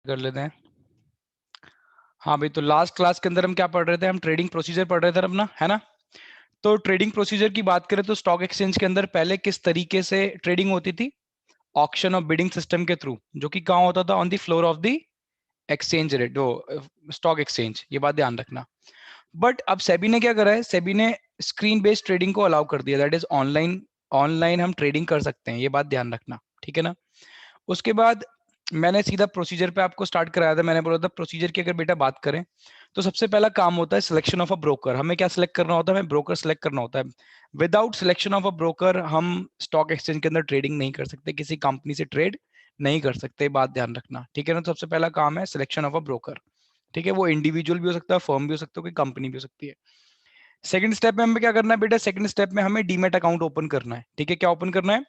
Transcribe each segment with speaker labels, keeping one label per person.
Speaker 1: कर लेते हैं। हाँ भाई, तो लास्ट क्लास के अंदर हम क्या पढ़ रहे थे? हम ट्रेडिंग प्रोसीजर पढ़ रहे थे अपना, है ना? तो ट्रेडिंग प्रोसीजर की बात करें तो स्टॉक एक्सचेंज के अंदर पहले किस तरीके से ट्रेडिंग होती थी? ऑक्शन और बिडिंग सिस्टम के थ्रू, जो कि कहाँ होता था? On the floor of the exchange rate, वो स्टॉक एक्सचेंज। ये बात ध्यान रखना। बट अब सेबी ने क्या करा है? सेबी ने स्क्रीन बेस्ड ट्रेडिंग को अलाउ कर दिया, दैट इज ऑनलाइन। ऑनलाइन हम ट्रेडिंग कर सकते हैं, ये बात ध्यान रखना, ठीक है ना? उसके बाद मैंने सीधा प्रोसीजर पे आपको स्टार्ट कराया था। मैंने बोला था प्रोसीजर की अगर बेटा बात करें तो सबसे पहला काम होता है सिलेक्शन ऑफ अ ब्रोकर। हमें क्या सिलेक्ट करना होता है? हमें ब्रोकर सिलेक्ट करना होता है। Without selection of a broker हम स्टॉक एक्सचेंज के अंदर ट्रेडिंग नहीं कर सकते, किसी कंपनी से ट्रेड नहीं कर सकते, बात ध्यान रखना, ठीक है ना? तो सबसे पहला काम है सिलेक्शन ऑफ अ ब्रोकर, ठीक है? वो इंडिविजुअल भी हो सकता है, फर्म भी हो सकता है, कोई कंपनी भी हो सकती है। सेकंड स्टेप में हमें क्या करना है बेटा? सेकंड स्टेप में हमें डीमेट अकाउंट ओपन करना है, ठीक है? क्या ओपन करना है?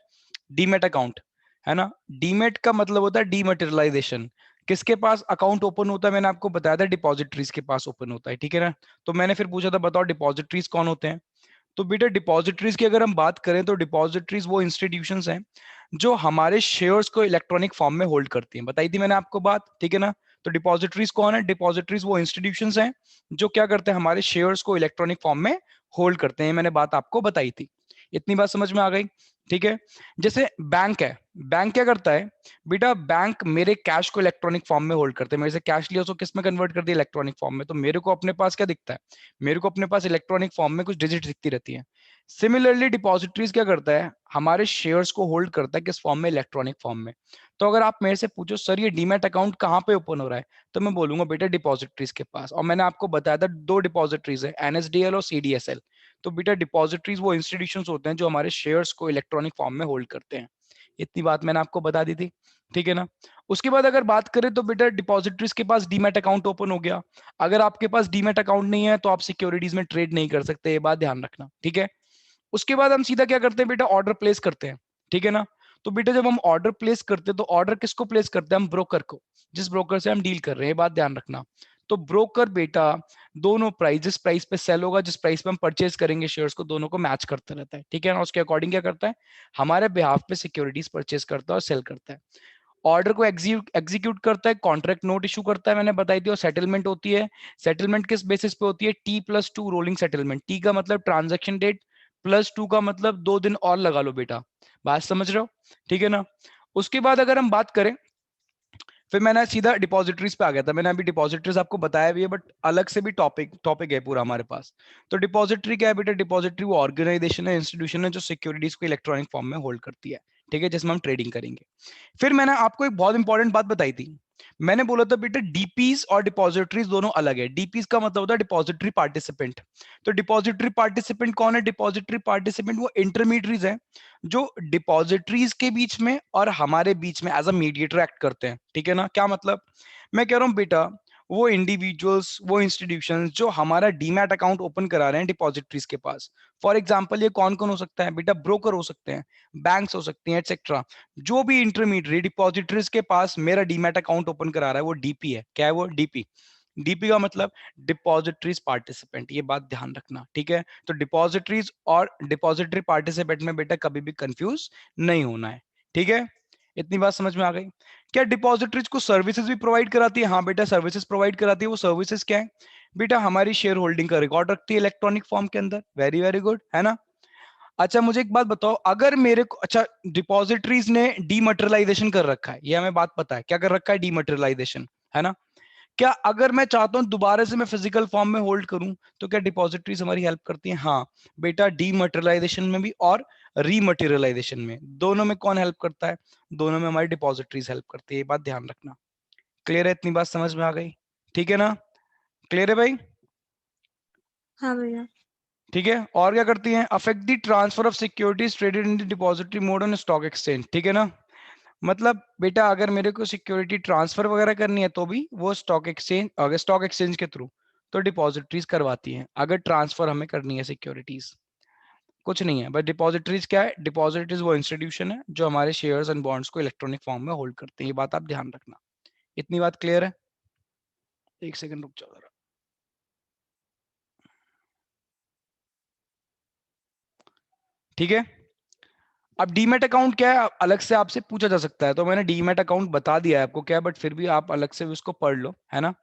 Speaker 1: डीमेट अकाउंट, है ना? डीमेट का मतलब होता है डीमटेरियलाइजेशन। किसके पास अकाउंट ओपन होता है? मैंने आपको बताया था डिपॉजिटरीज के पास ओपन होता है, ठीक है ना? तो मैंने फिर पूछा था बताओ डिपॉजिटरीज कौन होते हैं? तो बेटा डिपॉजिटरीज की अगर हम बात करें तो डिपॉजिटरीज वो इंस्टीट्यूशंस हैं जो हमारे शेयर्स को इलेक्ट्रॉनिक फॉर्म में होल्ड करती हैं। बताई थी मैंने आपको बात, ठीक है ना? तो डिपॉजिटरीज कौन है? डिपॉजिटरीज वो इंस्टीट्यूशंस हैं जो क्या करते हैं? हमारे शेयर्स को इलेक्ट्रॉनिक फॉर्म में होल्ड करते हैं। मैंने बात आपको बताई थी। इतनी बात समझ में आ गई, ठीक है? जैसे बैंक है, बैंक क्या करता है बेटा? बैंक मेरे कैश को इलेक्ट्रॉनिक फॉर्म में होल्ड करते हैं। मेरे से कैश लिया उसको किस में कन्वर्ट कर दिया? इलेक्ट्रॉनिक फॉर्म में। तो मेरे को अपने पास क्या दिखता है? मेरे को अपने पास इलेक्ट्रॉनिक फॉर्म में कुछ डिजिट दिखती रहती है। सिमिलरली डिपॉजिटरीज क्या करता है? हमारे शेयर्स को होल्ड करता है किस फॉर्म में? इलेक्ट्रॉनिक फॉर्म में। तो अगर आप मेरे से पूछो सर ये डीमैट अकाउंट कहाँ पे ओपन हो रहा है, तो मैं बोलूंगा बेटा डिपॉजिटरीज के पास। और मैंने आपको बताया था दो डिपॉजिटरीज है, एनएसडीएल और सीडीएसएल। तो बेटा डिपॉजिटरीज वो इंस्टीट्यूशंस होते हैं जो हमारे शेयर्स को इलेक्ट्रॉनिक फॉर्म में होल्ड करते हैं। इतनी बात मैंने आपको बता दी थी, ठीक है ना? उसके बाद अगर बात करें तो बेटा डिपॉजिटरीज के पास डीमैट अकाउंट ओपन हो गया। अगर आपके पास डीमैट अकाउंट नहीं है तो आप सिक्योरिटीज में ट्रेड नहीं कर सकते, ये बात ध्यान रखना, ठीक है? उसके बाद हम सीधा क्या करते हैं बेटा? ऑर्डर प्लेस करते हैं, ठीक है ना? तो बेटा जब हम ऑर्डर प्लेस करते हैं तो ऑर्डर किसको प्लेस करते हैं? हम ब्रोकर को, जिस ब्रोकर से हम डील कर रहे हैं, ये बात ध्यान रखना। तो ब्रोकर बेटा दोनों प्राइस, जिस प्राइस पे सेल होगा, जिस प्राइस पे हम परचेज करेंगे शेयर्स को, दोनों को मैच करता रहता है, ठीक है ना? उसके अकॉर्डिंग क्या करता है? हमारे बिहाफ पे सिक्योरिटीज परचेज करता है और सेल करता है। ऑर्डर को एग्जीक्यूट करता है, कॉन्ट्रैक्ट नोट इशू करता है, मैंने बताई थी। और सेटलमेंट होती है। सेटलमेंट किस बेसिस पे होती है? T+2 rolling settlement. टी का मतलब ट्रांजेक्शन डेट, +2 का मतलब 2 दिन और लगा लो बेटा। बात समझ रहे हो, ठीक है ना? उसके बाद अगर हम बात करें, फिर मैंने सीधा डिपॉजिटरीज पे आ गया था। मैंने अभी डिपॉजिटरीज आपको बताया भी है, बट अलग से भी टॉपिक टॉपिक है पूरा हमारे पास। तो डिपॉजिटरी क्या है बेटा? डिपॉजिटरी वो ऑर्गेनाइजेशन है, इंस्टीट्यूशन है जो सिक्योरिटीज को इलेक्ट्रॉनिक फॉर्म में होल्ड करती है, ठीक है? जिसमें हम ट्रेडिंग करेंगे। फिर मैंने आपको एक बहुत इंपॉर्टेंट बात बताई थी। मैंने बोला था बेटा डीपीज और डिपॉजिटरीज दोनों अलग है। डीपीज का मतलब होता है डिपॉजिटरी पार्टिसिपेंट। तो डिपॉजिटरी पार्टिसिपेंट कौन है? डिपॉजिटरी पार्टिसिपेंट वो इंटरमीडियरीज हैं जो डिपॉजिटरीज के बीच में और हमारे बीच में एज अ मीडिएटर एक्ट करते हैं, ठीक है ना? क्या मतलब? मैं कह रहा हूं बेटा वो इंडिविजुअल्स, वो इंस्टीट्यूशंस जो हमारा डीमैट अकाउंट ओपन करा रहे हैं डिपॉजिटरीज के पास। फॉर एग्जांपल ये कौन कौन हो सकता है बेटा? ब्रोकर हो सकते हैं, बैंक्स हो सकती हैं, एटसेट्रा। जो भी इंटरमीडिएट डिपॉजिटरीज के पास मेरा डीमैट अकाउंट ओपन करा रहा है वो डीपी है। क्या है वो? डीपी। डीपी का मतलब डिपॉजिटरीज पार्टिसिपेंट, ये बात ध्यान रखना, ठीक है? तो डिपॉजिटरीज और डिपॉजिटरी पार्टिसिपेंट में बेटा कभी भी कंफ्यूज नहीं होना है, ठीक है? इतनी बात समझ में आ गई? क्या डिपॉजिटरीज को सर्विसेज भी प्रोवाइड कराती है? हाँ बेटा सर्विसेज प्रोवाइड कराती है। वो सर्विसेज क्या है बेटा? हमारी शेयर होल्डिंग का रिकॉर्ड रखती है इलेक्ट्रॉनिक फॉर्म के अंदर। वेरी वेरी गुड, है ना? अच्छा मुझे एक बात बताओ, अगर मेरे को, अच्छा डिपॉजिटरीज ने डीमटेरियलाइजेशन कर रखा है, ये हमें बात पता है, क्या कर रखा है? डीमटेरियलाइजेशन, है ना? क्या अगर मैं चाहता हूं दोबारा से मैं फिजिकल फॉर्म में होल्ड करूं तो क्या डिपॉजिटरीज हमारी हेल्प करती हैं? हाँ बेटा डीमटेरियलाइजेशन में भी और रीमटेरियलाइजेशन में, दोनों में कौन हेल्प करता है? दोनों में हमारी डिपॉजिटरीज हेल्प करती है, ये बात ध्यान रखना। क्लियर है? इतनी बात समझ में आ गई, ठीक है ना? क्लियर है भाई?
Speaker 2: हाँ भैया।
Speaker 1: ठीक है। और क्या करती हैं? Affect the transfer of securities traded in the depository mode on stock exchange, ठीक है ना? मतलब बेटा अगर मेरे को सिक्योरिटी ट्रांसफर वगैरह करनी है तो भी वो स्टॉक एक्सचेंज, अगर स्टॉक एक्सचेंज के थ्रू, तो डिपॉजिटरीज करवाती हैं अगर ट्रांसफर हमें करनी है सिक्योरिटीज। कुछ नहीं है, बट डिपॉजिटरीज क्या है? डिपॉजिटरीज वो इंस्टीट्यूशन है जो हमारे शेयर्स एंड बॉन्ड्स को इलेक्ट्रॉनिक फॉर्म में होल्ड करते हैं, ये बात आप ध्यान रखना। इतनी बात क्लियर है? एक सेकंड रुक जाओ जरा। ठीक है। अब डीमेट अकाउंट क्या है अलग से आपसे पूछा जा सकता है, तो मैंने डीमेट अकाउंट बता दिया है आपको क्या है, बट फिर भी आप अलग से उसको पढ़ लो, है ना।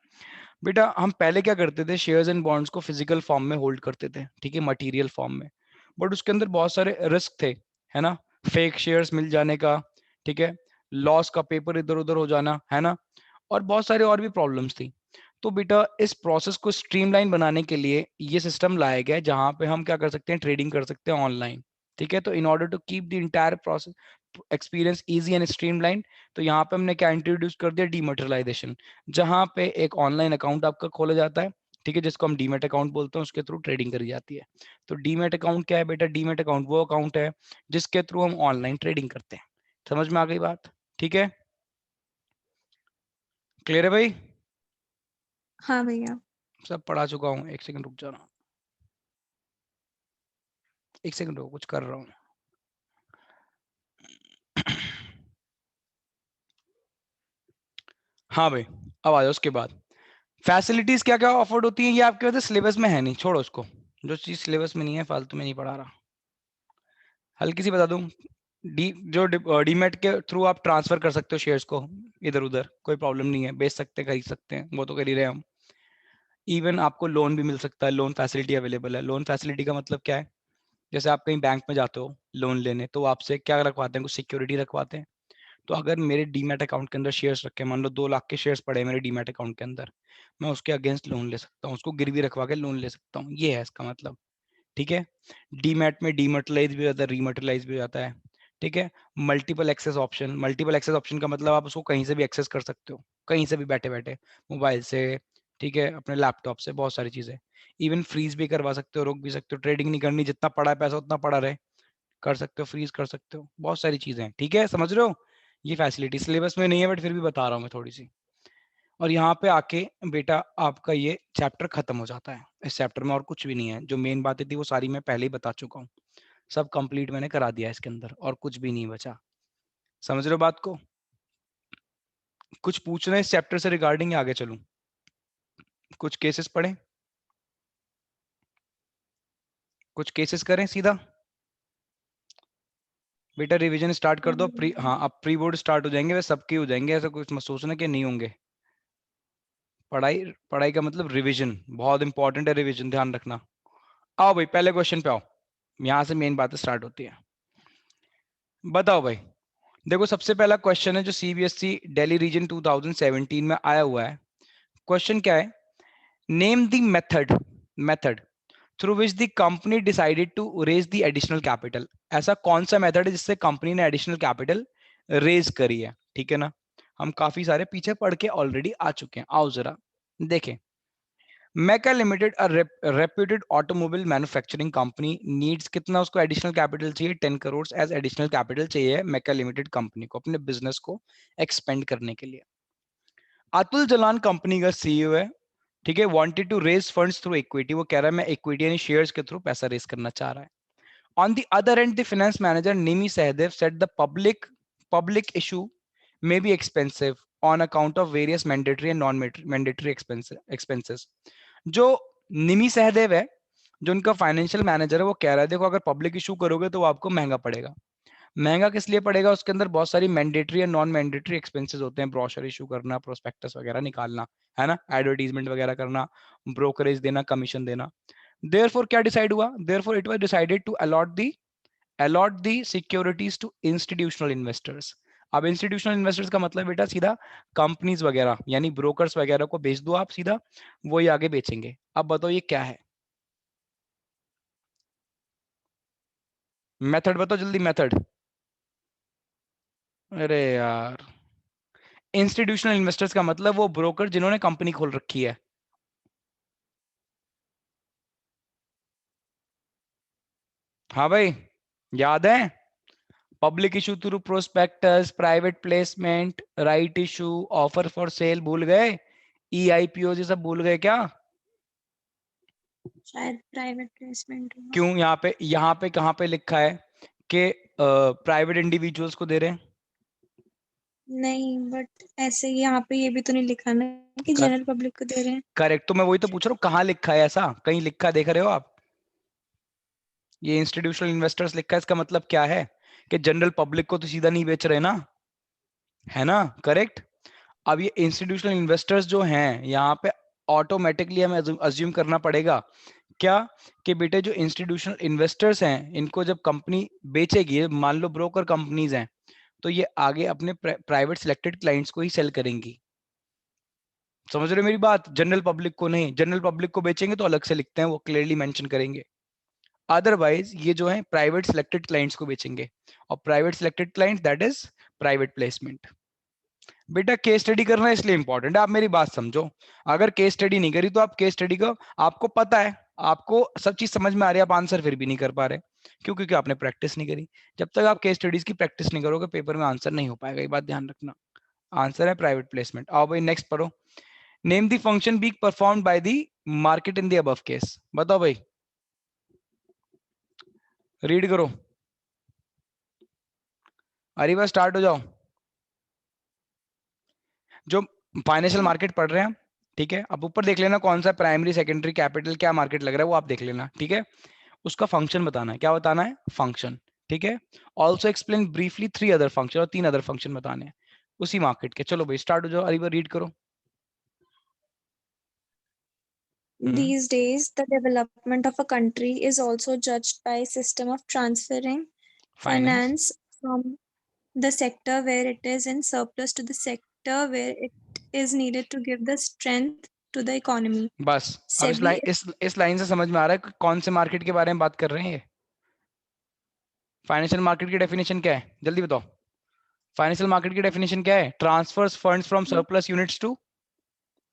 Speaker 1: बेटा हम पहले क्या करते थे, शेयर्स एंड बॉन्ड्स को फिजिकल फॉर्म में होल्ड करते थे, ठीक है, मटेरियल फॉर्म में, बट उसके अंदर बहुत सारे रिस्क थे, है ना, फेक शेयर्स मिल जाने का, ठीक है, लॉस का पेपर इधर उधर हो जाना, है ना, और बहुत सारे और भी प्रॉब्लम्स थी। तो बेटा इस प्रोसेस को स्ट्रीमलाइन बनाने के लिए ये सिस्टम लाया गया है जहां पे हम क्या कर सकते हैं, ट्रेडिंग कर सकते हैं ऑनलाइन, ठीक है। तो in order to keep the entire process experience easy and streamline, तो यहाँ पे हमने क्या इंट्रोड्यूस कर दिया, डीमेटेरियलाइजेशन, जहां पे एक ऑनलाइन अकाउंट आपका खोला जाता है, ठीक है, जिसको हम डीमेट अकाउंट बोलते हैं, उसके थ्रू ट्रेडिंग करी जाती है। तो डीमेट अकाउंट क्या है बेटा, डीमेट अकाउंट वो अकाउंट है जिसके थ्रू हम ऑनलाइन ट्रेडिंग करते हैं। समझ में आ गई बात, ठीक है, क्लियर है भाई?
Speaker 2: हाँ भैया।
Speaker 1: सब पढ़ा चुका हूँ, एक सेकंड रुक जाना, एक सेकंड रुको, कुछ कर रहा हूँ। हाँ भाई, अब आ जाओ उसके बाद, फैसिलिटीज क्या क्या ऑफर्ड होती हैं, ये आपके वजह सिलेबस में है नहीं, छोड़ो उसको, जो चीज सिलेबस में नहीं है फालतू में नहीं पढ़ा रहा। हल्की सी बता दूं, डीमेट के थ्रू आप ट्रांसफर कर सकते हो शेयर्स को इधर उधर, कोई प्रॉब्लम नहीं है, बेच सकते हैं, खरीद सकते हैं, वो तो कर ही रहे हैं हम। इवन आपको लोन भी मिल सकता है, लोन फैसिलिटी अवेलेबल है। लोन फैसिलिटी का मतलब क्या है, जैसे आप कहीं बैंक में जाते हो लोन लेने, तो वो आपसे क्या रखवाते हैं, कुछ सिक्योरिटी रखवाते हैं। तो अगर मेरे डीमैट अकाउंट के अंदर शेयर्स रखे, मान लो 2 लाख के शेयर्स पड़े हैं मेरे डीमैट अकाउंट के अंदर, मैं उसके अगेंस्ट लोन ले सकता हूँ, उसको गिरवी रखवा के लोन ले सकता हूँ, ये है इसका मतलब, ठीक है। डीमैट में डीमर्टलाइज भी हो जाता है, रीमर्टलाइज भी हो जाता है, ठीक है। मल्टीपल एक्सेस ऑप्शन का मतलब आप उसको कहीं से भी एक्सेस कर सकते हो, कहीं से भी बैठे बैठे, मोबाइल से, ठीक है, अपने लैपटॉप से, बहुत सारी चीजें। इवन फ्रीज भी करवा सकते हो, रोक भी सकते हो, ट्रेडिंग नहीं करनी, जितना पड़ा है पैसा उतना पड़ा रहे, कर सकते हो, फ्रीज कर सकते हो, बहुत सारी चीजें हैं, ठीक है, समझ रहे हो। ये फैसिलिटी सिलेबस में नहीं है बट फिर भी बता रहा हूँ मैं थोड़ी सी। और यहाँ पे आके बेटा आपका ये चैप्टर खत्म हो जाता है, इस चैप्टर में और कुछ भी नहीं है, जो मेन बातें थी वो सारी मैं पहले ही बता चुका हूँ, सब कंप्लीट मैंने करा दिया है इसके अंदर, और कुछ भी नहीं बचा। समझ रहे हो बात को? कुछ पूछना है इस चैप्टर से रिगार्डिंग, आगे चलूं, कुछ केसेस पढ़े, कुछ केसेस करें सीधा। बेटा रिवीजन स्टार्ट कर दो, हाँ अब प्री बोर्ड स्टार्ट हो जाएंगे, वे सबके हो जाएंगे, ऐसा कुछ मत सोचना कि नहीं होंगे। पढ़ाई, पढ़ाई का मतलब रिवीजन, बहुत इंपॉर्टेंट है रिवीजन, ध्यान रखना। आओ भाई पहले क्वेश्चन पे आओ, यहां से मेन बातें स्टार्ट होती है। बताओ भाई, देखो सबसे पहला क्वेश्चन है जो सीबीएसई दिल्ली रीजन 2017 में आया हुआ है। क्वेश्चन क्या है, name the method through which the company decided to raise the additional capital. ऐसा कौन सा मेथड है जिससे कंपनी ने एडिशनल कैपिटल रेज करी है, ठीक है ना। हम काफी सारे पीछे पढ़ के ऑलरेडी आ चुके हैं, आओ जरा देखें। मैका limited reputed automobile manufacturing company needs कितना, उसको एडिशनल कैपिटल चाहिए 10 करोड़ एज एडिशनल कैपिटल चाहिए मैका लिमिटेड कंपनी को अपने बिजनेस को एक्सपेंड करने के लिए। अतुल जलान कंपनी का सीईओ है, ठीक है, wanted to raise funds through equity, वो कह रहा है मैं इक्विटी यानी शेयर्स के थ्रू पैसा रेज करना चाह रहा है। On the other end the finance manager Nimi Sahdev said the public issue may be expensive on account of various mandatory and non-mandatory expenses। जो निमी सहदेव है, जो उनका फाइनेंशियल मैनेजर है, वो कह रहा है देखो अगर पब्लिक इशू करोगे तो वो आपको महंगा पड़ेगा। महंगा किस लिए पड़ेगा, उसके अंदर बहुत सारी मैंडेटरी और नॉन मैंडेटरी एक्सपेंसेस होते हैं, ब्रोशर इशू करना, प्रोस्पेक्टस वगैरह निकालना, है ना, एडवर्टीजमेंट वगैरह करना, ब्रोकरेज देना, कमीशन देना। देयरफॉर क्या डिसाइड हुआ, therefore it was decided to allot the securities to institutional investors. अब इंस्टीट्यूशनल इन्वेस्टर्स का मतलब बेटा सीधा कंपनीज वगैरह यानी ब्रोकर्स वगैरह को बेच दो आप सीधा, वही आगे बेचेंगे। अब बताओ ये क्या है, मेथड बताओ जल्दी, मेथड। अरे यार, इंस्टीट्यूशनल इन्वेस्टर्स का मतलब वो ब्रोकर जिन्होंने कंपनी खोल रखी है। हाँ भाई, याद है, public issue through prospectus, private placement, right issue, offer for sale, भूल गए? ईआईपीओ ये सब भूल गए क्या?
Speaker 2: शायद प्राइवेट प्लेसमेंट होगा।
Speaker 1: क्यों, यहाँ पे कहाँ पे लिखा है कि प्राइवेट इंडिविजुअल्स को दे रहे हैं?
Speaker 2: नहीं, बट ऐसे यहाँ पे ये भी तो नहीं लिखा ना कि
Speaker 1: कर,
Speaker 2: जनरल पब्लिक को दे रहे हैं।
Speaker 1: करेक्ट, तो मैं वही तो पूछ रहा हूँ, कहाँ लिखा है, ऐसा कहीं लिखा देख रहे हो आप? ये इंस्टीट्यूशनल इन्वेस्टर्स लिखा है, इसका मतलब क्या है कि जनरल पब्लिक को तो सीधा नहीं बेच रहे ना, है ना, करेक्ट। अब ये इंस्टीट्यूशनल इन्वेस्टर्स जो हैं यहाँ पे ऑटोमेटिकली हमें अज्यूम करना पड़ेगा क्या, कि बेटे जो इंस्टीट्यूशनल इन्वेस्टर्स हैं इनको जब कंपनी बेचेगी, मान लो ब्रोकर कंपनीज हैं, तो ये आगे अपने प्राइवेट सिलेक्टेड क्लाइंट्स को ही सेल करेंगी। समझ रहे हो मेरी बात, जनरल पब्लिक को नहीं, जनरल पब्लिक को बेचेंगे तो अलग से लिखते हैं, वो क्लियरली मेंशन करेंगे। अदरवाइज ये जो है प्राइवेट सिलेक्टेड क्लाइंट्स को बेचेंगे, और private selected clients that is private placement. बेटा केस स्टडी करना इसलिए इंपॉर्टेंट है, आप मेरी बात समझो। अगर केस स्टडी नहीं करी तो आप केस स्टडी को, आपको पता है, आपको सब चीज समझ में आ रही है, आप आंसर फिर भी नहीं कर पा रहे, क्यों? क्योंकि आपने प्रैक्टिस नहीं करी। जब तक आप केस स्टडीज की प्रैक्टिस नहीं करोगे पेपर में आंसर नहीं हो पाएगा, ये बात ध्यान रखना। आंसर है प्राइवेट प्लेसमेंट। आओ भाई नेक्स्ट पढ़ो। Name the function being performed by the market in the above case. बताओ भाई, रीड करो, अरे बस स्टार्ट हो जाओ। जो फाइनेंशियल मार्केट पढ़ रहे हैं, ठीक है, अब ऊपर देख लेना कौन सा प्राइमरी सेकेंडरी कैपिटल क्या मार्केट लग रहा है, वो आप देख लेना, ठीक है। उसका फंक्शन बताना है, क्या बताना है? फंक्शन, ठीक है। Also explain briefly 3 other function, और 3 अदर फंक्शन बताने हैं उसी मार्केट के। चलो भाई स्टार्ट हो जाओ, अरे रीड करो।
Speaker 2: These days, the development of a country is also judged by a system of transferring
Speaker 1: finance,
Speaker 2: finance from the sector where it is in surplus to the sector where it is needed to give the strength to the economy.
Speaker 1: बस। अब
Speaker 2: SEBI
Speaker 1: इस line से समझ में आ रहा है कि कौन से मार्केट के बारे में बात कर रहे हैं ये। फाइनेंशियल मार्केट की डेफिनेशन क्या है, जल्दी बताओ। फाइनेंशियल मार्केट की डेफिनेशन क्या है? Transfers funds from surplus units to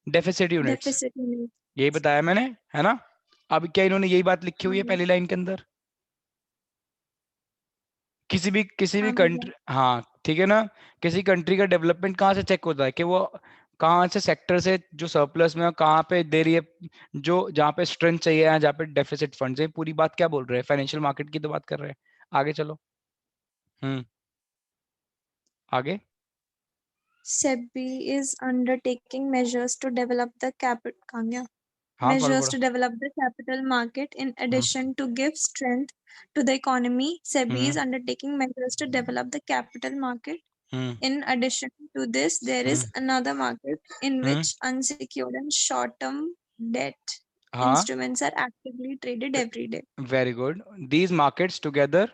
Speaker 1: deficit units.
Speaker 2: deficit unit.
Speaker 1: यही बताया मैंने, है ना। अब क्या इन्होंने यही बात लिखी हुई है पहली लाइन के अंदर? किसी भी
Speaker 2: हाँ भैया।
Speaker 1: कंट्री, हाँ ठीक है ना, किसी कंट्री का डेवलपमेंट कहाँ से चेक होता है कि वो कहाँ से सेक्टर से जो सरप्लस में है, कहाँ पे दे रही है, जो जहाँ पे स्ट्रेंथ चाहिए या जहाँ पे डेफिसिट फंड्स है। पूरी बात क्या बोल रहे हैं? फाइनेंशियल मार्केट की तो बात कर रहे हैं। आगे चलो। आगे।
Speaker 2: SEBI is undertaking measures to develop the capital.
Speaker 1: हाँ पढ़ो
Speaker 2: Measures
Speaker 1: पढ़ो।
Speaker 2: to develop the capital market in
Speaker 1: hmm
Speaker 2: addition to give strength to the economy. SEBI
Speaker 1: hmm
Speaker 2: is undertaking measures to develop the capital market.
Speaker 1: Hmm
Speaker 2: In addition to this, there is
Speaker 1: hmm
Speaker 2: another market in
Speaker 1: hmm,
Speaker 2: which unsecured and short-term debt
Speaker 1: हाँ
Speaker 2: instruments are actively traded every day.
Speaker 1: Very good. These markets together.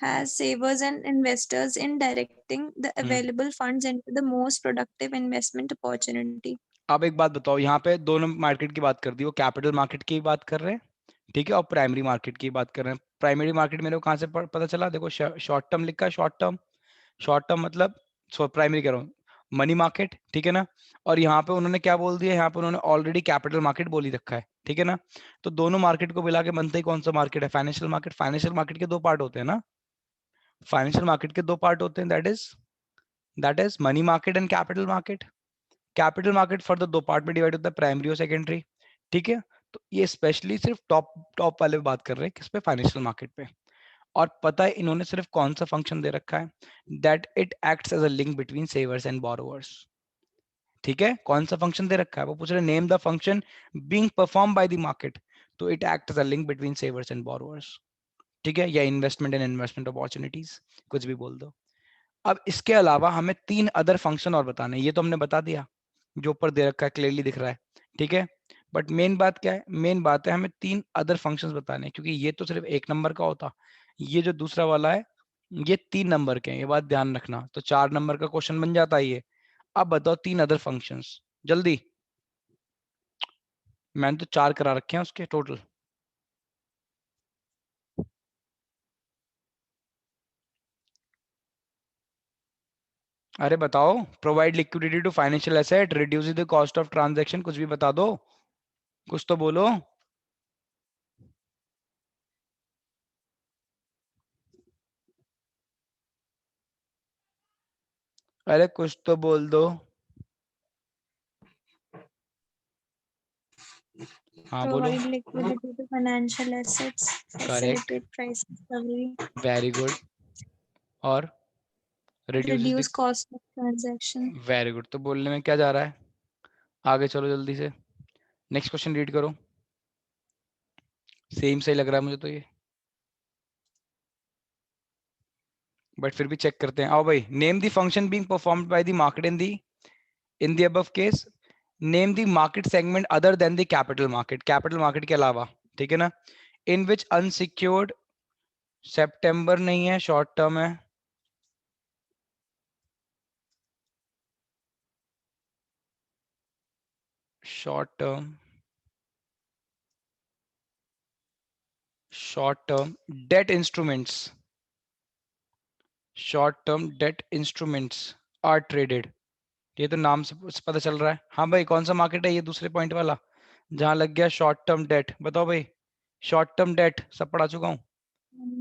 Speaker 2: Has savers and investors in directing the available funds into the most productive investment opportunity.
Speaker 1: अब एक बात बताओ, यहाँ पे दोनों market की बात कर दी, वो कैपिटल मार्केट की बात कर रहे हैं, ठीक है, और प्राइमरी मार्केट की बात कर रहे हैं। प्राइमरी मार्केट मेरे को कहाँ से पता चला? देखो शॉर्ट टर्म लिखा है, शॉर्ट टर्म। शॉर्ट टर्म मतलब प्राइमरी कह रहा हूँ, मनी मार्केट, ठीक है ना। और यहाँ पे उन्होंने क्या बोल दिया? यहाँ पे उन्होंने ऑलरेडी कैपिटल मार्केट बोल ही रखा है, ठीक है ना। तो दोनों मार्केट को मिला के बनता ही कौन सा मार्केट है? Financial market. फाइनेंशियल मार्केट के दो पार्ट होते हैं ना, फाइनेंशियल मार्केट के दो पार्ट होते हैं, that is money market and capital market. Capital market further दो पार्ट में डिवाइड होता है, प्राइमरी और सेकेंडरी, ठीक है। तो ये स्पेशली सिर्फ टॉप टॉप वाले बात कर रहे हैं, किस पे? फाइनेंशियल मार्केट पे। और पता है इन्होंने सिर्फ कौन सा फंक्शन दे रखा है? That it acts as a link between savers and borrowers. ठीक है, कौन सा फंक्शन दे रखा है? वो पूछ रहे name the function being perform by the market, तो it act as a link between savers and borrowers, ठीक है, या इन्वेस्टमेंट एंड इन्वेस्टमेंट अपॉर्चुनिटीज, कुछ भी बोल दो। अब इसके अलावा हमें 3 अदर फंक्शन और बताने हैं, ये तो हमने बता दिया, जो ऊपर दे रखा है क्लियरली दिख रहा है, ठीक है। बट मेन बात क्या है? मेन बात है हमें 3 अदर फंक्शंस बताने हैं, क्योंकि ये तो सिर्फ 1 नंबर का होता, ये जो दूसरा वाला है ये 3 नंबर के हैं, ये बात ध्यान रखना। तो 4 नंबर का क्वेश्चन बन जाता है ये। अब बताओ 3 अदर फंक्शंस जल्दी। मैंने तो 4 करा रखे हैं उसके टोटल। अरे बताओ। Provide liquidity to financial asset, reduce the cost of transaction, कुछ भी बता दो, कुछ तो बोलो। अरे कुछ तो बोल दो। हाँ बोलो।
Speaker 2: Provide liquidity to financial assets,
Speaker 1: correct,
Speaker 2: facilitate price discovery,
Speaker 1: very good. और reduce the,
Speaker 2: reduce cost of transaction.
Speaker 1: Very good. तो बोलने में क्या जा रहा है? आगे चलो जल्दी से, नेक्स्ट क्वेश्चन रीड करो। सेम सही लग रहा है मुझे तो ये। बट फिर भी चेक करते हैं। आओ भाई, name the function being performed by the market in the above case. Name the market segment other than the capital market, capital market के अलावा, ठीक है ना। इन विच अनसिक्योर्ड, सितंबर नहीं है, शॉर्ट टर्म है। Short term, short term debt instruments, short term debt instruments are traded. ये तो नाम से पता चल रहा है। हाँ भाई, कौन सा मार्केट है ये दूसरे पॉइंट वाला जहां लग गया शॉर्ट टर्म डेट? बताओ भाई, शॉर्ट टर्म डेट सब पढ़ा चुका हूँ।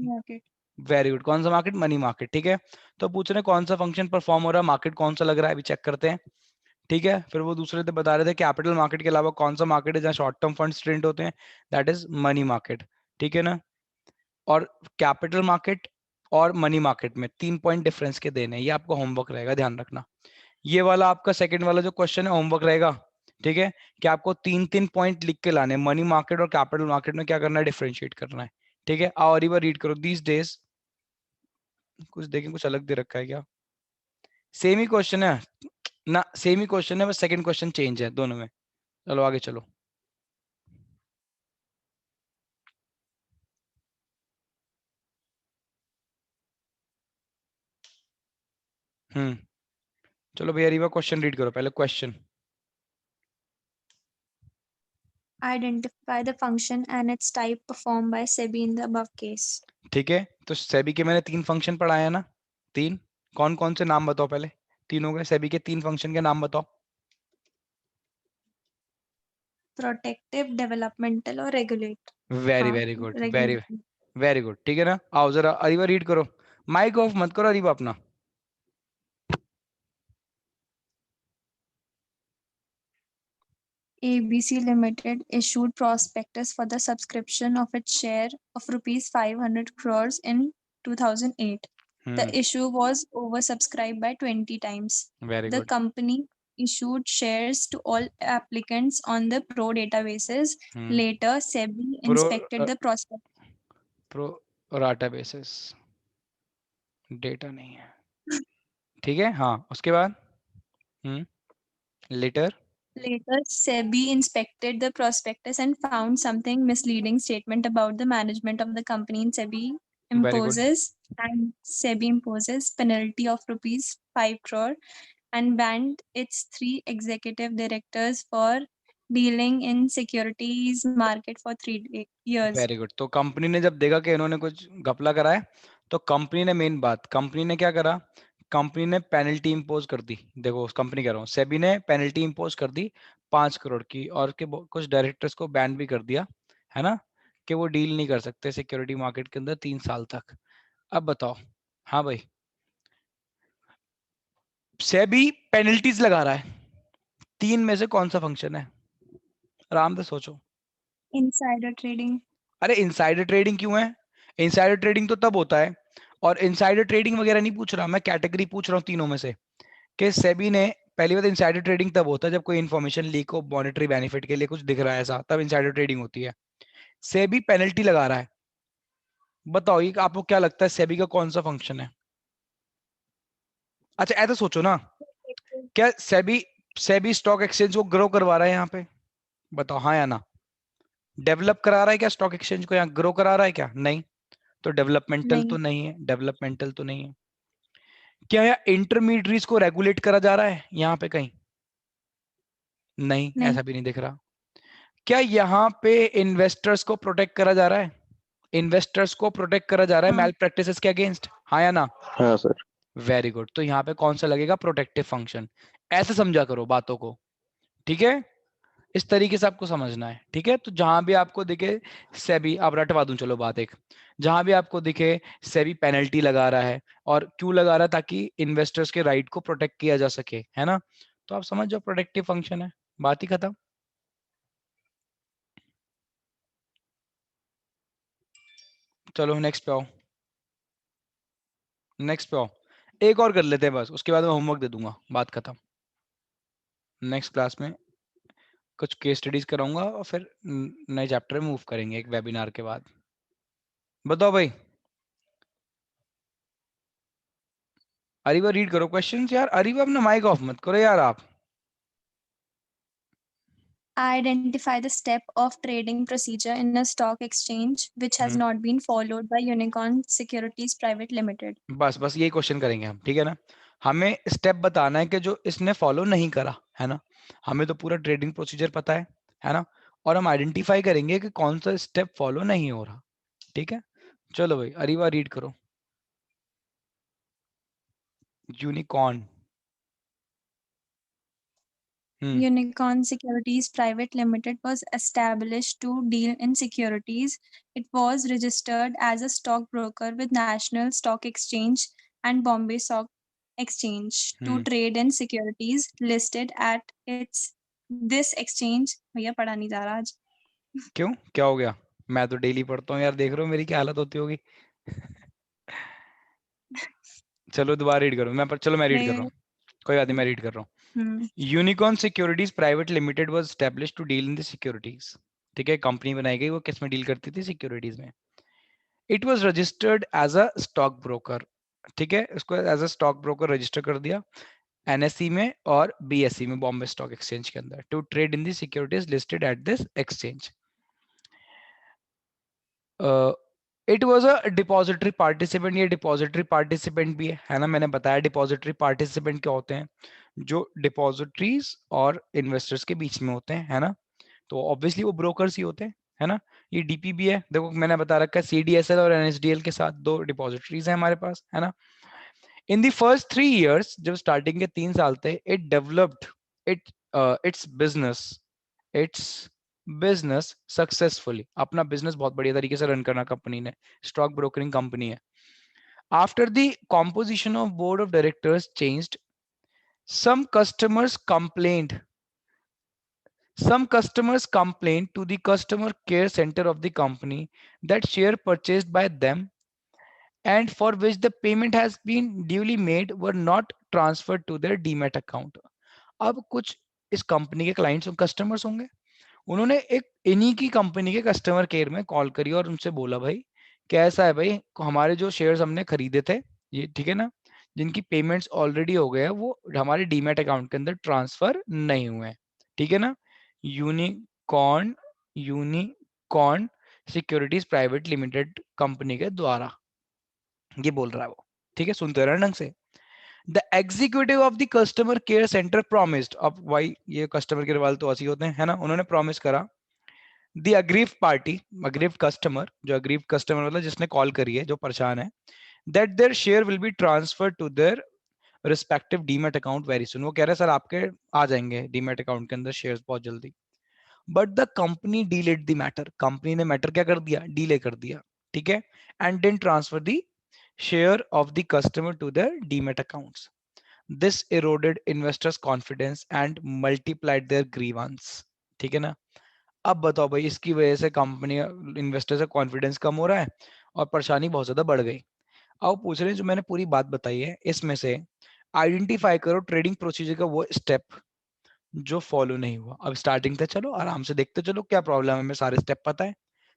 Speaker 2: मार्केट।
Speaker 1: वेरी गुड, कौन सा मार्केट? मनी मार्केट, ठीक है। तो पूछ रहे हैं कौन सा फंक्शन परफॉर्म हो रहा है, मार्केट कौन सा लग रहा है, अभी चेक करते हैं, ठीक है। फिर वो दूसरे थे बता रहे थे कैपिटल मार्केट के अलावा कौन सा मार्केट है जहाँ शॉर्ट टर्म फंड्स ट्रेड होते हैं, दैट इज मनी मार्केट, ठीक है ना। और कैपिटल मार्केट और मनी मार्केट में 3 पॉइंट डिफरेंस के देने हैं, ये आपका होमवर्क रहेगा, ध्यान रखना। ये वाला आपका सेकंड वाला जो क्वेश्चन है होमवर्क रहेगा, ठीक है, कि आपको 3 3 पॉइंट लिख के लाने, मनी मार्केट और कैपिटल मार्केट में क्या करना है, डिफरेंशिएट करना है, ठीक है। और एक बार रीड करो, दीज डेज, कुछ देखें कुछ अलग दे रखा है क्या? सेम ही क्वेश्चन है ना, सेम ही क्वेश्चन है, बस सेकंड क्वेश्चन चेंज है दोनों में। चलो आगे चलो। चलो भैया रीवा क्वेश्चन रीड करो पहले, question.
Speaker 2: Identify the function and its type performed by SEBI in the above case.
Speaker 1: ठीक है, तो सेबी के मैंने 3 फंक्शन पढ़ाए हैं ना, 3। कौन कौन से नाम बताओ पहले, 3 हो गए, सेबी के 3 फंक्शन के नाम बताओ।
Speaker 2: Protective, developmental और regulate.
Speaker 1: वेरी
Speaker 2: हाँ,
Speaker 1: very good, very
Speaker 2: regulatory.
Speaker 1: Very good, ठीक है ना। आओ जरा अरीबा रीड करो, माइक ऑफ मत करो अरीबा अपना।
Speaker 2: ABC Limited issued prospectus for the subscription of its share of rupees 500 crores in 2008. The issue was oversubscribed by 20 times.
Speaker 1: Very
Speaker 2: The
Speaker 1: good.
Speaker 2: company issued shares to all applicants on the pro databases. Later, SEBI
Speaker 1: pro
Speaker 2: inspected the prospectus.
Speaker 1: Pro rata basis, data नहीं है, ठीक है। हाँ उसके बाद letter.
Speaker 2: Later, SEBI inspected the prospectus and found something misleading statement about the management of the company, and
Speaker 1: very good,
Speaker 2: SEBI imposes penalty of rupees 5 crore and banned its 3 executive directors for dealing in securities market for 3 years.
Speaker 1: Very good. तो company ने जब देखा कि इन्होंने कुछ घपला करा है, तो कंपनी ने, मेन बात, कंपनी ने क्या करा, कंपनी ने पेनल्टी इंपोज कर दी। देखो कंपनी कह रहा हूँ, सेबी ने पेनल्टी इंपोज कर दी 5 करोड़ की, और के कुछ डायरेक्टर्स को बैन भी कर दिया, है ना, कि वो डील नहीं कर सकते सिक्योरिटी मार्केट के अंदर 3 साल तक। अब बताओ, हाँ भाई, सेबी पेनल्टीज लगा रहा है, 3 में से कौन सा फंक्शन है? आराम से सोचो।
Speaker 2: Insider trading.
Speaker 1: अरे इनसाइडर ट्रेडिंग क्यों है? इनसाइडर ट्रेडिंग तो तब होता है, और इनसाइडर ट्रेडिंग वगैरह नहीं पूछ रहा मैं, कैटेगरी पूछ रहा हूँ तीनों में से, कि सेबी ने, पहली बात इनसाइडर ट्रेडिंग तब होता है जब कोई इन्फॉर्मेशन लीक हो मॉनेटरी बेनिफिट के लिए, कुछ दिख रहा है ऐसा, तब इनसाइडर ट्रेडिंग होती है। सेबी पेनल्टी लगा रहा है, बताओ ये आपको क्या लगता है सेबी का कौन सा फंक्शन है? अच्छा ऐसा सोचो ना, क्या सेबी, सेबी स्टॉक एक्सचेंज को ग्रो करवा रहा है यहाँ पे? बताओ हाँ या ना। डेवलप करा रहा है क्या स्टॉक एक्सचेंज को, यहाँ ग्रो करा रहा है क्या? नहीं। तो डेवलपमेंटल तो
Speaker 2: नहीं,
Speaker 1: नहीं है, डेवलपमेंटल तो नहीं है। क्या यहाँ इंटरमीडियरीज को रेगुलेट करा जा रहा है यहाँ पे कहीं? नहीं,
Speaker 2: नहीं,
Speaker 1: ऐसा भी नहीं दिख रहा। क्या यहाँ पे इन्वेस्टर्स को प्रोटेक्ट करा जा रहा है? इन्वेस्टर्स को प्रोटेक्ट करा जा रहा है
Speaker 2: हाँ,
Speaker 1: मैल प्रैक्टिसेस के अगेंस्ट, हाँ या ना?
Speaker 3: हाँ सर।
Speaker 1: वेरी गुड, तो यहाँ पे कौन सा लगेगा? Protective function. ऐसे समझा करो बातों को, ठीक है, इस तरीके से आपको समझना है, ठीक है। तो जहां भी आपको दिखे सेबी, आप रटवा दूं चलो बात एक, जहां भी आपको दिखे सेबी पेनल्टी लगा रहा है, और क्यों लगा रहा है? ताकि इन्वेस्टर्स के राइट को प्रोटेक्ट किया जा सके, है ना। तो आप समझ जाओ प्रोटेक्टिव फंक्शन है, बात ही खत्म। चलो नेक्स्ट पे आओ, नेक्स्ट पे आओ, एक और कर लेते हैं बस, उसके बाद मैं होमवर्क दे दूंगा, बात खत्म। नेक्स्ट क्लास में कुछ केस स्टडीज कराऊंगा, और फिर नए चैप्टर में मूव करेंगे एक वेबिनार के बाद। बताओ भाई, अरीवा रीड करो क्वेश्चंस यार। अरीवा अपना माइक ऑफ मत करो यार आप।
Speaker 2: Identify the step of trading procedure in a stock exchange which has not been followed by Unicorn Securities Private Limited.
Speaker 1: बस बस यही क्वेश्चन करेंगे हम, ठीक है ना। हमें स्टेप बताना है कि जो इसने फॉलो नहीं करा, है ना। हमें तो पूरा ट्रेडिंग प्रोसीजर पता है ना। और हम आइडेंटिफाई करेंगे कि कौन सा स्टेप फॉलो नहीं हो रहा, ठीक है। चलो भाई अरीवा रीड करो। Unicorn.
Speaker 2: Unicorn Securities Private Limited was established to deal in securities. It was registered as a stockbroker with National Stock Exchange and Bombay Stock Exchange to trade in securities listed at its this exchange. भैया पढ़ा नहीं जा रहा आज।
Speaker 1: क्यों, क्या हो गया? मैं तो डेली पढ़ता हूँ यार, देख रहे हो मेरी क्या हालत होती होगी। चलो दोबारा रीड करो। चलो मैं रीड कर रहा हूँ, कोई बात नहीं, मैं रीड कर रहा हूँ। Unicorn securities private limited was established to deal in the securities. ठीक है, कंपनी बनाई गई, वो किस में डील करती थी? सिक्योरिटीज में। It was registered as a stock broker. ठीक है, इसको as a stock broker register कर दिया एनएसई में और बीएसई में, बॉम्बे स्टॉक एक्सचेंज के अंदर, to trade in the securities listed at this exchange. It was a depository participant. ये डिपॉजिटरी पार्टिसिपेंट भी है ना। मैंने बताया डिपॉजिटरी पार्टिसिपेंट क्या होते हैं, जो डिपॉजिटरीज और इन्वेस्टर्स के बीच में होते हैं, है ना। तो ऑब्वियसली वो ब्रोकर्स ही होते हैं, है ना। ये डीपीबी है, देखो मैंने बता रखा है, सीडीएसएल और एनएसडीएल के साथ दो डिपॉजिटरीज हैं हमारे पास, है ना। इन दी फर्स्ट 3 years, जब स्टार्टिंग के 3 साल थे, it developed it it's business successfully. अपना बिजनेस बहुत बढ़िया तरीके से रन करना कंपनी ने, स्टॉक ब्रोकरिंग कंपनी है। After the composition of board of directors changed, some customers complained some customers complained to the customer care center of the company that share purchased by them and for which the payment has been duly made were not transferred to their demat account. अब कुछ इस company के clients और customers होंगे, उन्होंने एक इन्हीं की कंपनी के कस्टमर केयर में कॉल करी और उनसे बोला, भाई कैसा है भाई, हमारे जो शेयर्स हमने खरीदे थे, ये ठीक है ना, जिनकी पेमेंट्स ऑलरेडी हो गए हैं, वो हमारे डीमैट अकाउंट के अंदर ट्रांसफर नहीं हुए हैं, ठीक है ना। Unicorn unicorn securities private limited company के द्वारा ये बोल रहा है वो, ठीक है, सुनते रहना ढंग से। The executive of the customer care centre promised, अब भाई ये कस्टमर केयर वाले तो ऐसे ही होते हैं, है ना। उन्होंने प्रॉमिस करा, the aggrieved party, aggrieved customer, जो अग्रीव कस्टमर मतलब जिसने कॉल करी है, जो परेशान है, that their share will be transfer to their respective demat account very soon. वो कह रहे हैं सर आपके आ जाएंगे डीमैट अकाउंट के अंदर शेयर्स बहुत जल्दी। But the company delayed the matter, company ने मैटर क्या कर दिया? डिले कर दिया, ठीक है। And then transfer the share of the customer to their demat accounts. This eroded investors confidence and multiplied their grievance, ठीक है ना। अब बताओ भाई, इसकी वजह से कंपनी इन्वेस्टर से कॉन्फिडेंस कम हो रहा है और परेशानी बहुत ज्यादा बढ़ गई। अब पूछ रहे हैं, जो मैंने पूरी बात बताई है इसमें से आइडेंटिफाई करो ट्रेडिंग प्रोसीजर का वो स्टेप जो फॉलो नहीं हुआ। अब स्टार्टिंग से चलो आराम से देखते चलो, क्या प्रॉब्लम है, हमें सारे स्टेप पता है।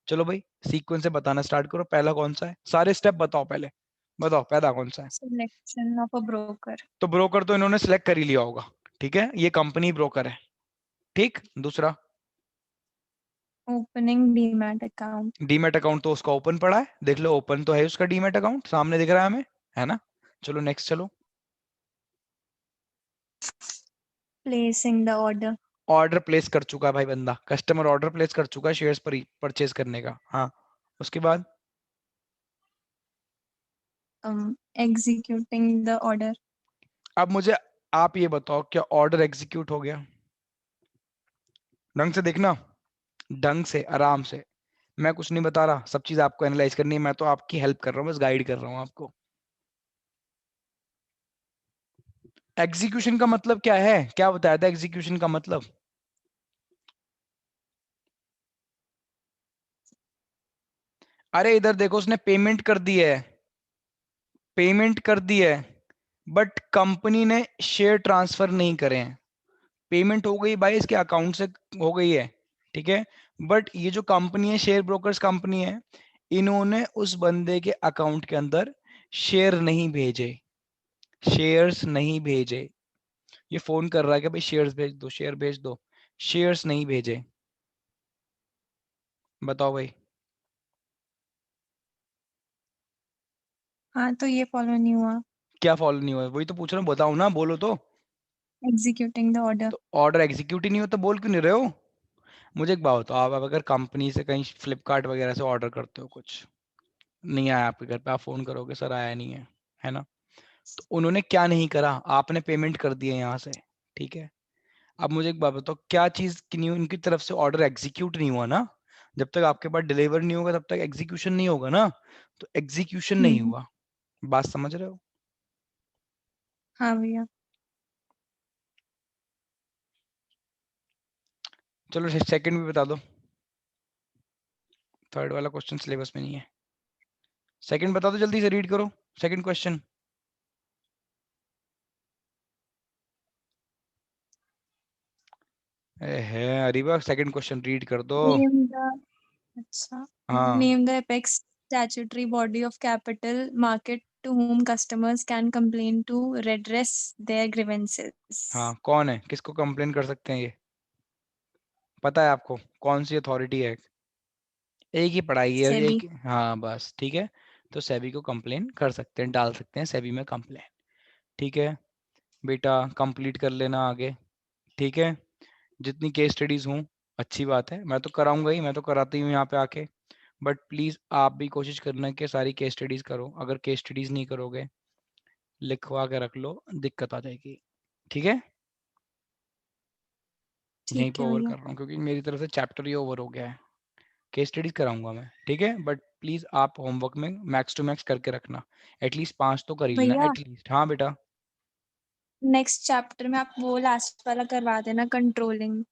Speaker 1: चलो भाई सीक्वेंस से बताना स्टार्ट करो, पहला कौन सा है? सारे स्टेप बताओ पहले, बताओ पहला कौन सा है?
Speaker 2: Selection of a broker.
Speaker 1: तो ब्रोकर तो इन्होंने सिलेक्ट कर ही लिया होगा, ठीक है, ये कंपनी ब्रोकर है, ठीक। दूसरा,
Speaker 2: Opening demat account.
Speaker 1: Demat account तो उसका ओपन पड़ा है, देख लो ओपन तो है उसका डीमैट अकाउंट, सामने दिख रहा है हमें, है ना। चलो नेक्स्ट चलो।
Speaker 2: Placing the order.
Speaker 1: Order place कर चुका है भाई बंदा, कस्टमर ऑर्डर प्लेस कर चुका है शेयर्स पर परचेज करने का, हाँ। उसके बाद
Speaker 2: Executing the order.
Speaker 1: अब मुझे आप ये बताओ, क्या ऑर्डर एग्जीक्यूट हो गया? ढंग से देखना, ढंग से आराम से, मैं कुछ नहीं बता रहा, सब चीज आपको एनालाइज करनी है, मैं तो आपकी हेल्प कर रहा हूँ, बस गाइड कर रहा हूँ आपको। एग्जीक्यूशन का मतलब क्या है, क्या बताया था एग्जीक्यूशन का मतलब? अरे इधर देखो, उसने पेमेंट कर दी है, पेमेंट कर दी है, बट कंपनी ने शेयर ट्रांसफर नहीं करे हैं। पेमेंट हो गई भाई, इसके अकाउंट से हो गई है, ठीक है। बट ये जो कंपनी है, शेयर ब्रोकर्स कंपनी है, इन्होंने उस बंदे के अकाउंट के अंदर शेयर नहीं भेजे, शेयर्स नहीं भेजे। ये फोन कर रहा है कि भाई शेयर्स भेज दो, शेयर भेज दो, शेयर्स नहीं भेजे। बताओ भाई।
Speaker 2: हाँ, तो ये फॉलो नहीं हुआ।
Speaker 1: क्या फॉलो नहीं हुआ? वही तो पूछ रहा हूँ, बताओ ना, बोलो तो।
Speaker 2: Executing the order.
Speaker 1: तो ऑर्डर एग्जीक्यूट ही नहीं होता, बोल क्यों नहीं रहे हो? मुझे एक बात बताओ, आप अब अगर कंपनी से कहीं फ्लिपकार्ट वगैरह से ऑर्डर करते हो, कुछ नहीं आया आपके घर पे, आप फोन करोगे सर आया नहीं है ना? तो उन्होंने क्या नहीं करा, आपने पेमेंट कर दिया यहाँ से, ठीक है। अब मुझे एक बात बताओ, क्या चीज की नहीं, उनकी तरफ से ऑर्डर एग्जीक्यूट नहीं हुआ ना? जब तक आपके पास डिलीवर नहीं होगा तब तक एग्जीक्यूशन नहीं होगा ना। तो एग्जीक्यूशन नहीं
Speaker 2: हम्म।
Speaker 1: हुआ। बात समझ रहे हो?
Speaker 2: हाँ भैया।
Speaker 1: चलो सेकंड भी बता दो। थर्ड वाला क्वेश्चन सिलेबस में नहीं है। सेकंड बता दो, जल्दी से रीड करो सेकंड क्वेश्चन। है अरीबा, सेकंड क्वेश्चन रीड कर दो।
Speaker 2: नेम द अच्छा
Speaker 1: हाँ
Speaker 2: name the apex statutory body of capital market to whom customers can complain to redress their grievances.
Speaker 1: हाँ, कौन है, किसको कंप्लेन कर सकते हैं ये? पता है आपको कौन सी अथॉरिटी है? एक ही पढ़ाई है
Speaker 2: सेबी।
Speaker 1: एक, हाँ बस ठीक है। तो सेबी को कंप्लेन कर सकते हैं, डाल सकते हैं सेबी में कंप्लेन। ठीक है बेटा, कंप्लीट कर लेना आगे। ठीक है, जितनी केस स्टडीज हूँ अच्छी बात है, मैं तो कराऊंगा ही, मैं तो कराती हूँ यहाँ पे आके। बट प्लीज आप भी कोशिश करना कि सारी केस स्टडीज करो। अगर केस स्टडीज नहीं करोगे, लिखवा के रख लो, दिक्कत आ जाएगी। ठीक है, यहीं
Speaker 2: ठीक
Speaker 1: पे
Speaker 2: है
Speaker 1: ओवर
Speaker 2: भैया।
Speaker 1: कर रहा हूँ क्योंकि मेरी तरफ से चैप्टर ही ओवर हो गया है। केस स्टडीज कराऊंगा मैं, ठीक है, बट प्लीज आप होमवर्क में मैक्स टू मैक्स करके रखना। एटलीस्ट 5 तो कर ही लेना
Speaker 2: भैया
Speaker 1: एटलीस्ट। हाँ बेटा।
Speaker 2: नेक्स्ट चैप्टर में आप वो लास्ट वाला करवा देना, कंट्रोलिंग।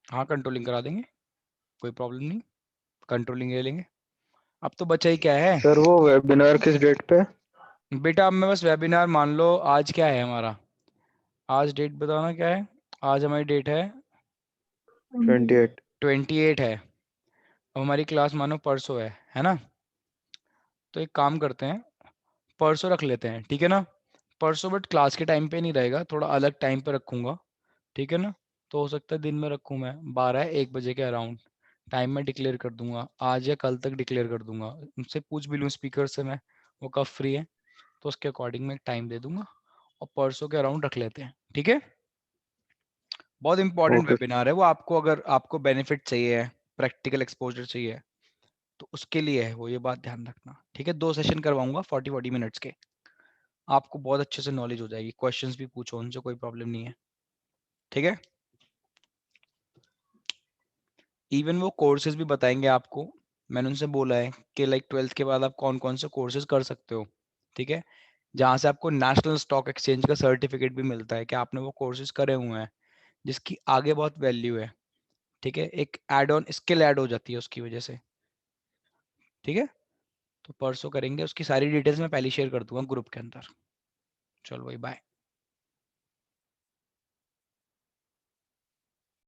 Speaker 1: हाँ कंट्रोलिंग करा देंगे, कोई प्रॉब्लम नहीं, कंट्रोलिंग ले लेंगे। अब तो बचा ही क्या है
Speaker 3: सर वो वेबिनार किस डेट पे?
Speaker 1: बेटा। अब मैं बस वेबिनार मान लो, आज क्या है हमारा, आज डेट बताना क्या है। आज हमारी डेट है
Speaker 3: 28।
Speaker 1: 28 है। अब हमारी क्लास मानो परसों है ना? तो एक काम करते हैं, परसों रख लेते हैं, ठीक है ना? परसों बट क्लास के टाइम पे नहीं रहेगा, थोड़ा अलग टाइम पे रखूंगा, ठीक है ना? तो हो सकता है दिन में रखूं मैं, 12 1 बजे के अराउंड। टाइम में डिक्लेयर कर दूंगा, आज या कल तक डिक्लेयर कर दूंगा। उनसे पूछ भी लूँ स्पीकर से मैं, वो कब फ्री है, तो उसके अकॉर्डिंग मैं टाइम दे दूंगा। और परसों के अराउंड रख लेते हैं, ठीक है? बहुत इंपॉर्टेंट
Speaker 3: ओके।
Speaker 1: वेबिनार है वो, आपको अगर आपको बेनिफिट चाहिए है, प्रैक्टिकल एक्सपोजर चाहिए, तो उसके लिए है वो, ये बात ध्यान रखना। ठीक है, 2 सेशन करवाऊंगा 40-40 मिनट्स के। आपको बहुत अच्छे से नॉलेज हो जाएगी, क्वेश्चंस भी पूछो उनसे, कोई प्रॉब्लम नहीं है। ठीक है, इवन वो कोर्सेज भी बताएंगे आपको। मैंने उनसे बोला है कि लाइक 12th के बाद आप कौन कौन से कोर्सेज कर सकते हो, ठीक है, जहाँ से आपको नेशनल स्टॉक एक्सचेंज का सर्टिफिकेट भी मिलता है कि आपने वो कोर्सेज करे हुए हैं, जिसकी आगे बहुत वैल्यू है। ठीक है, एक एड ऑन स्किल ऐड हो जाती है उसकी वजह से। ठीक है, तो परसों करेंगे, उसकी सारी डिटेल्स मैं पहले शेयर कर दूंगा ग्रुप के अंदर। चलो भाई बाय।